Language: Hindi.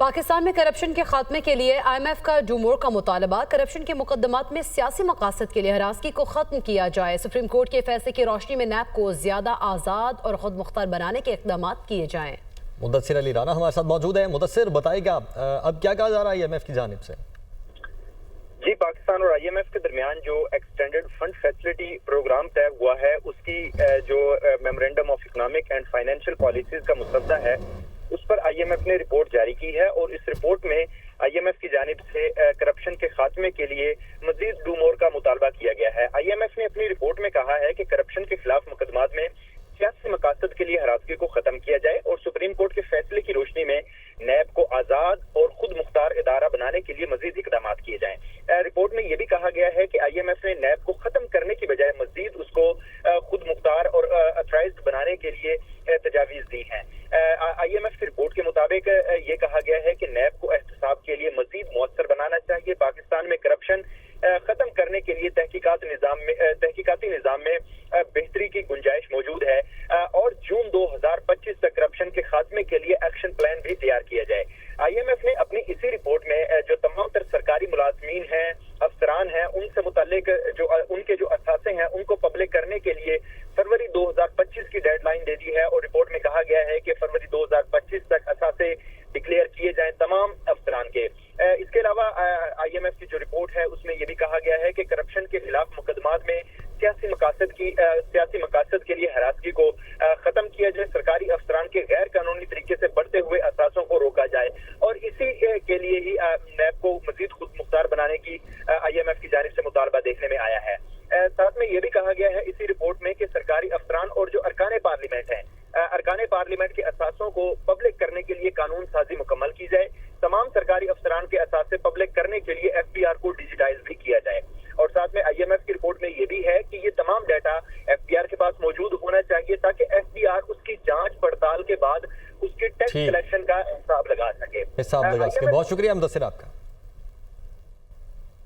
पाकिस्तान में करप्शन के खात्मे के लिए IMF का डू मोर का मुतालबा। करप्शन के मुकदमात में सियासी मकासद के लिए हरासगी को खत्म किया जाए। सुप्रीम कोर्ट के फैसले की रोशनी में नैब को ज्यादा आज़ाद और खुद मुख्तार बनाने के इक़दाम किए जाएं। मुदस्सिर अली राना हमारे साथ मौजूद है। मुदस्सिर, बताइएगा अब क्या कहा जा रहा है IMF की जानिब से? जी, पाकिस्तान और IMF के दरमियान जो एक्सटेंडेड फंड फैसिलिटी प्रोग्राम तय हुआ है, उसकी जो memorandum of economic and financial policies का मुसद्दा है, उस पर IMF ने रिपोर्ट जारी की है और इस रिपोर्ट में IMF की जानिब से करप्शन के खात्मे के लिए मजीद डू मोर का मुतालबा किया गया है। IMF ने अपनी रिपोर्ट में कहा है कि करप्शन के खिलाफ मुकदमात में सियासी मकासद के लिए हरासगी को खत्म किया जाए और सुप्रीम कोर्ट के फैसले की रोशनी में नैब को आजाद और खुद मुख्तार इदारा बनाने के लिए मजीद इकदाम किए जाएं। रिपोर्ट में यह भी कहा गया है कि IMF ने नैब को खत्म करने की बजाय मजीद उसको खुद मुख्तार और अथराइज्ड बनाने के लिए तजावीज दी हैं। IMF की रिपोर्ट के मुताबिक ये कहा गया है कि नैब को एहतसाब के लिए मजीद मुअस्सर बनाना चाहिए। पाकिस्तान में करप्शन खत्म करने के लिए तहकीकाती निज़ाम में बेहतरी की गुंजाइश मौजूद है और जून 2025 तक करप्शन के खात्मे के लिए एक्शन प्लान भी तैयार किया जाए। IMF ने अपनी इसी रिपोर्ट में जो तमाम तर सरकारी मुलाजमीन हैं, अफसरान हैं, उनसे मुतालिक जो उनके जो असासे हैं उनको पब्लिक करने के लिए फरवरी 2025 की डेडलाइन दे दी है और रिपोर्ट में कहा गया है कि फरवरी 2025 तक असासे डिक्लेयर किए जाएं तमाम अफसरान के। इसके अलावा IMF की जो रिपोर्ट है उसमें यह भी कहा गया है कि करप्शन के खिलाफ मुकदमात में सियासी मकासद के लिए हरासगी को खत्म किया जाए, सरकारी अफसरान के गैर कानूनी तरीके से बढ़ते हुए असासों को रोका जाए और इसी के लिए ही नैब को मजीद खुद मुख्तार बनाने की IMF की जानिब से मुतालबा देखने में आया है। साथ में यह भी कहा गया है इसी रिपोर्ट में कि सरकारी अफसरान और जो अरकान पार्लियामेंट हैं, अरकान पार्लियामेंट के असासों को पब्लिक करने के लिए कानून साजी मुकम्मल की जाए। तमाम सरकारी अफसरान के असासे पब्लिक करने के लिए FBR को डिजिटाइज भी किया जाए और साथ में IMF की रिपोर्ट में ये भी है कि ये तमाम डाटा FBR के पास मौजूद होना चाहिए ताकि FBR उसकी जांच पड़ताल के बाद उसके टैक्स कलेक्शन का हिसाब लगा सके। बहुत शुक्रिया मुदस्सिर आपका।